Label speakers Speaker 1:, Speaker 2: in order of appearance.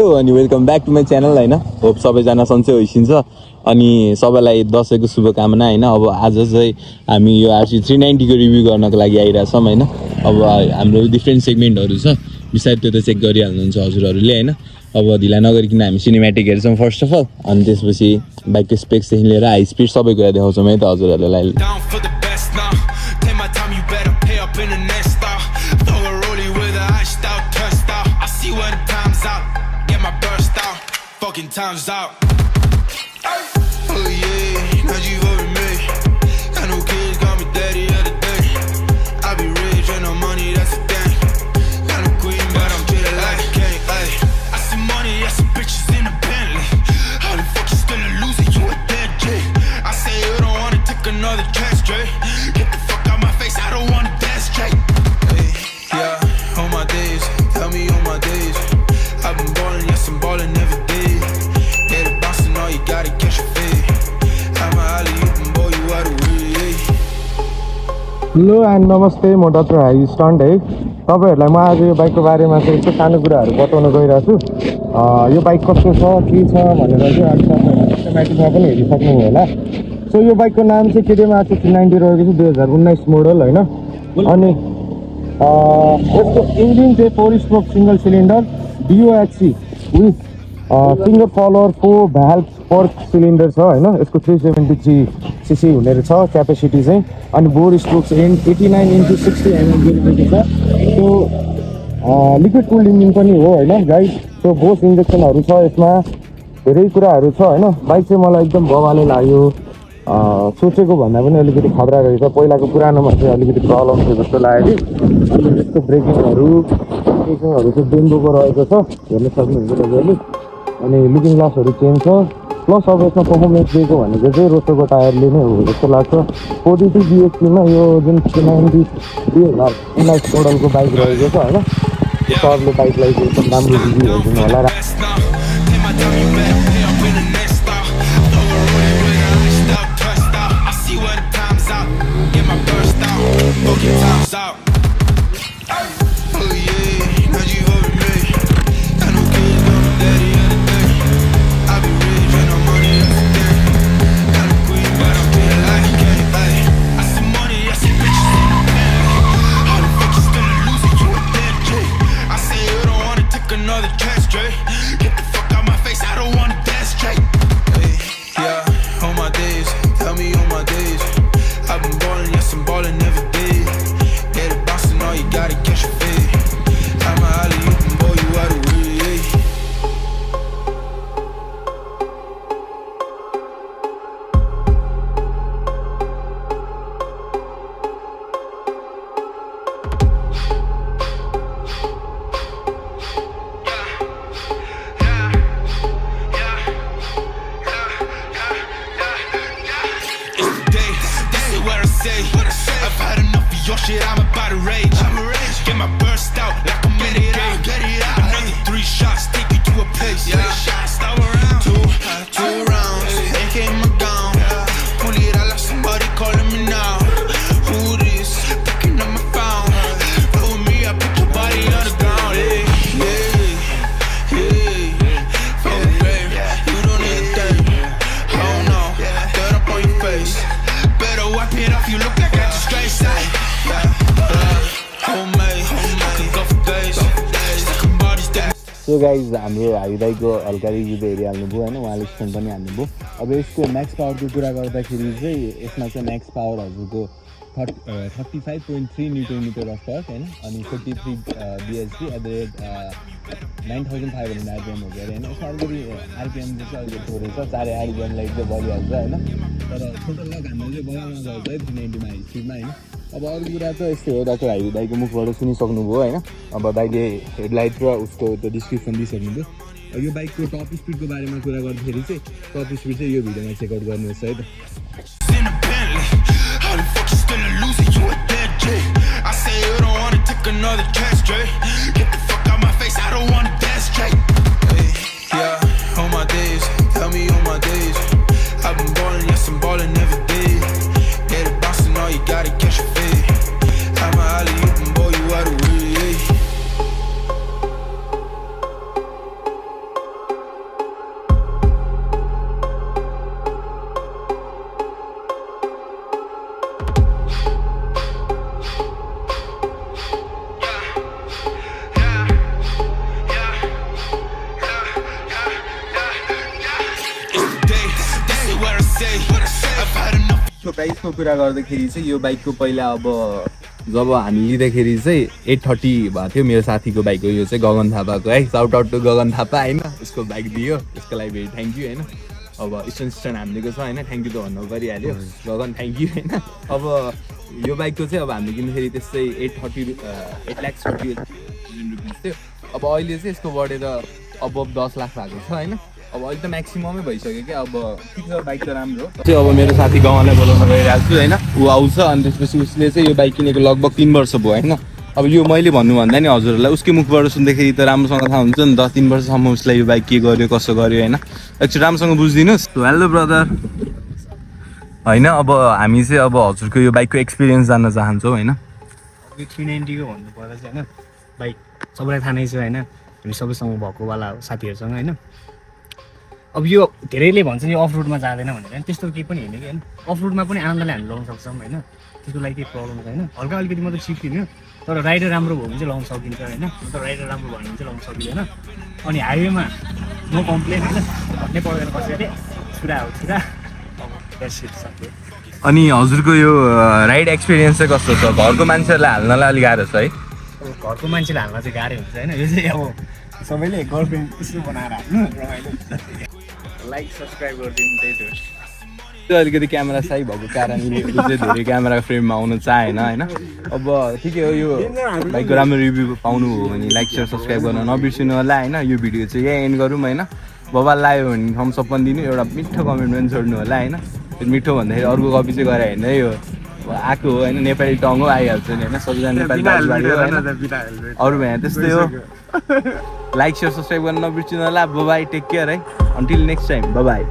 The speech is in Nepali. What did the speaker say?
Speaker 1: हेलो अनि welcome back to my channel हैन। होप सबैजना सन्चै होइसिन्छ अनि सबैलाई दशैंको शुभकामना हैन। अब आज चाहिँ हामी यो RC 390 को रिभ्यू गर्नको लागि आइराछौं हैन। अब हाम्रो डिफरेन्ट सेगमेन्टहरु छ, बिस्तारै त्यो त चेक गरिहाल्नुहुन्छ हजुरहरुले हैन। अब ढिला नगरिकन हामी सिनेम्याटिक हेर्छौं फर्स्ट अफ अल, अनि त्यसपछि बाइकको स्पेक्स देखि लिएर हाई स्पिड सबै कुरा देखाउँछौं है त हजुरहरुलाई।
Speaker 2: Time's out. Oh yeah, now you over me. Got no kids, got me daddy of the day. I be rich and no money, that's a thing. Got no queen, but I'm treated like a king. Ay, I see money, I see bitches in a Bentley. How the fuck you still a loser? You a dead J. I say you don't wanna take another chance, straight. Get the fuck out my face, I don't wanna dance straight. Hey, yeah, on my days, tell me on my days. I've been ballin', yes I'm ballin' every day. You gotta catch a fade. I'm a alley, you can boy, you out of way.
Speaker 3: Hello and नमस्ते, म डाक्टर हाई स्टन्ट है। तपाईहरुलाई म आज यो बाइकको बारेमा चाहिँ यस्तो सानो कुराहरु बताउन गइरहेको छु। यो बाइक कस्तो छ के छ भनेर चाहिँ आज तपाईहरुले सिस्टमैटिकमा पनि हेरिसक्नु होला। सो यो बाइकको नाम चाहिँ Ktm Rc 390 रहेको छ, 2019 मोडल हैन। अनि यसको इन्जिन चाहिँ 4 stroke single cylinder DOHC with finger follower 4 valve per cylinder छ हैन। यसको 373 सीसी हुने रहेछ क्यापेसिटी चाहिँ। अनि बोर स्ट्रोक 89x60 mm गेलिएको छ। सो लिक्विड कुल्ड इन्जिन पनि हो हैन गाइस। सो बोस इन्जेक्सनहरु छ यसमा, धेरै कुराहरु छ हैन। बाइक चाहिँ मलाई एकदम बवाले लाग्यो। सोचेको भन्दा पनि अलिकति खतरा रहेछ। पहिलाको पुरानोमा चाहिँ अलिकति प्रब्लम थियो जस्तो लाग्यो कि। अनि यसको ब्रेकिङहरु चाहिँ डेन्डोको रहेको छ, हेर्न सक्नुहुन्छ तपाईहरुले। अनि लुकिङ ग्लासहरु चेन्ज छ। प्लस अब यसमा परफर्मेन्स दिएको भनेको चाहिँ रोटोको टायरले नै हो जस्तो लाग्छ। 42 bhp मा यो जुन 390 2019 मोडलको बाइक रहेको छ हैन। यो सरले बाइकलाई एकदम राम्रो रिभ्यू दिनु होला।
Speaker 2: I've had enough of your shit, I'm about to rage. Get my burst out like I'm in a game. Another 3 shots, take you to a place. Stop around. Two rounds, AK in my gown. Pull it out like somebody calling me now. Who this? Picking up my phone. Roll with me, I put your body on the ground. Hey, fuck babe, you don't need a thing. Oh no, dirt up on your face. Better wipe it off, you look like I just straight side.
Speaker 1: So guys हाम्रो हाई दाइको हल्का रिभ्यू त हेरिहाल्नुभयो होइन, उहाँले स्टोन पनि हाल्नुभयो। अब यसको म्याक्स पावरको कुरा गर्दाखेरि चाहिँ यसमा चाहिँ म्याक्स पावर हजुरको 35.3 न्युटन मिटर अफ टर्क होइन। अनि 43 bhp at the rate 9500 RPM हो गयो होइन। यसमा अलिकति RPM चाहिँ अलिकति थोरै छ, 4 RPMलाई चाहिँ बढिहाल्छ होइन। तर टोटल लग हाम्रो चाहिँ बगानमा गर्छ है 390 मा हाई स्पिडमा होइन। अब अरू कुरा त यस्तै हो, डाक्टर हाई दाइको मुखबाट सुनिसक्नुभयो होइन। अब दाइले हेडलाइट र उसको त्यो डिस्क्रिप्सन दिइसक्नुभयो। यो बाइकको टप स्पिडको बारेमा कुरा गर्दाखेरि चाहिँ टप स्पिड चाहिँ यो भिडियोमा चेकआउट गर्नुहोस् है त।
Speaker 2: Another chance, straight. Get the fuck out my face, I don't wanna dance straight. Hey, yeah, on my days, tell me on my days. I've been ballin', yes I'm ballin' every day. Get it bouncing, all you gotta catch a fade. I'm a alley, you can boy, you out of way. say. I've had enough.
Speaker 1: यो प्राइसको कुरा गर्दाखेरि चाहिँ यो बाइकको पहिला अब जब हामी लिँदाखेरि चाहिँ 830 भएको थियो मेरो साथीको बाइक हो यो चाहिँ गगन थापाको है shout out to Gagan Thapa होइन उसको बाइक दियो त्यसको लागि भेरी थ्याङ्क यू होइन अब स्टन हानिदिएको छ होइन थ्याङ्क यू त भन्नु परिहाल्यो गगन थ्याङ्क यू होइन अब यो बाइकको चाहिँ अब हामीले किन्दाखेरि त्यस्तै 8,30,000 रुपिस थियो अब अहिले चाहिँ यसको बढेर अब 10 लाख भएको छ होइन अब अहिले त म्याक्सिममै भइसक्यो क्या अब ठिक छ बाइक त राम्रो चाहिँ अब मेरो साथी गाउँलाई बोलाउन गइरहेको छु होइन ऊ आउँछ अनि त्यसपछि उसले चाहिँ यो बाइक किनेको लगभग 3 वर्ष भयो होइन अब यो मैले भन्नुभन्दा नि हजुरहरूलाई उसकै मुखबाट सुन्दाखेरि त राम्रोसँग थाहा हुन्छ नि 10-3 वर्षसम्म उसलाई यो बाइक के गर्यो कसो गर्यो होइन एकचोटि राम्रोसँग बुझिदिनुहोस् हेलो ब्रदर होइन अब हामी चाहिँ अब हजुरको यो बाइकको एक्सपिरियन्स जान्न चाहन्छौँ होइन
Speaker 4: यो 390 को भन्नु पर्दा चाहिँ होइन बाइक सबैलाई थाहा नै छ होइन हामी सबैसँग भएकोवाला साथीहरूसँग होइन अब यो धेरैले भन्छ नि अफ रोडमा जाँदैन भनेर त्यस्तो केही पनि होइन कि होइन अफ रोडमा पनि आनन्दले हामी लगाउन सक्छौँ होइन त्यसको लागि केही प्रब्लम छैन हल्का अलिकति मात्रै सिक्दिनँ तर राइडर राम्रो भयो भने चाहिँ लगाउन सकिन्छ होइन तर राइडर राम्रो भयो भने चाहिँ लगाउन सकिँदैन अनि हाइवेमा नो कम्प्लेन होइन भन्नै पर्दैन कसैले छुरा हो छुरा
Speaker 1: अनि हजुरको यो राइड एक्सपिरियन्स चाहिँ कस्तो छ घरको मान्छेहरूलाई हाल्नलाई अलिक गाह्रो छ है
Speaker 4: अब घरको मान्छेले हाल्न चाहिँ गाह्रो हुन्छ होइन यो चाहिँ अब सबैले गर्लफ्रेन्ड त्यसो बनाएर हाल्नु रमाइलो लाइक सब्सक्राइब गरिदिनु त्यही त
Speaker 1: त्यो अलिकति क्यामेरा साइ भएको कारणले ऊ चाहिँ धेरै क्यामेरा फ्रेममा आउनु चाहेन होइन अब ठिकै हो यो बाइकको राम्रो रिभ्यू पाउनु हो भने लाइक सेयर सब्सक्राइब गर्न नबिर्सिनु होला होइन यो भिडियो चाहिँ यही एन्ड गरौँ होइन बबाल लाग्यो भने थम्सअप पनि दिनु एउटा मिठो कमेन्ट पनि छोड्नु होला होइन त्यो मिठो भन्दाखेरि अर्को कपी चाहिँ गरे होइन यो आएको हो होइन नेपाली टङ हो आइहाल्छ नि होइन सबैजना नेपाली होइन अरू भए त्यस्तै हो लाइक सेयर सब्सक्राइब गर्न नबिर्सिनु होला बाई टेक केयर है अन्टिल नेक्स्ट टाइम बाई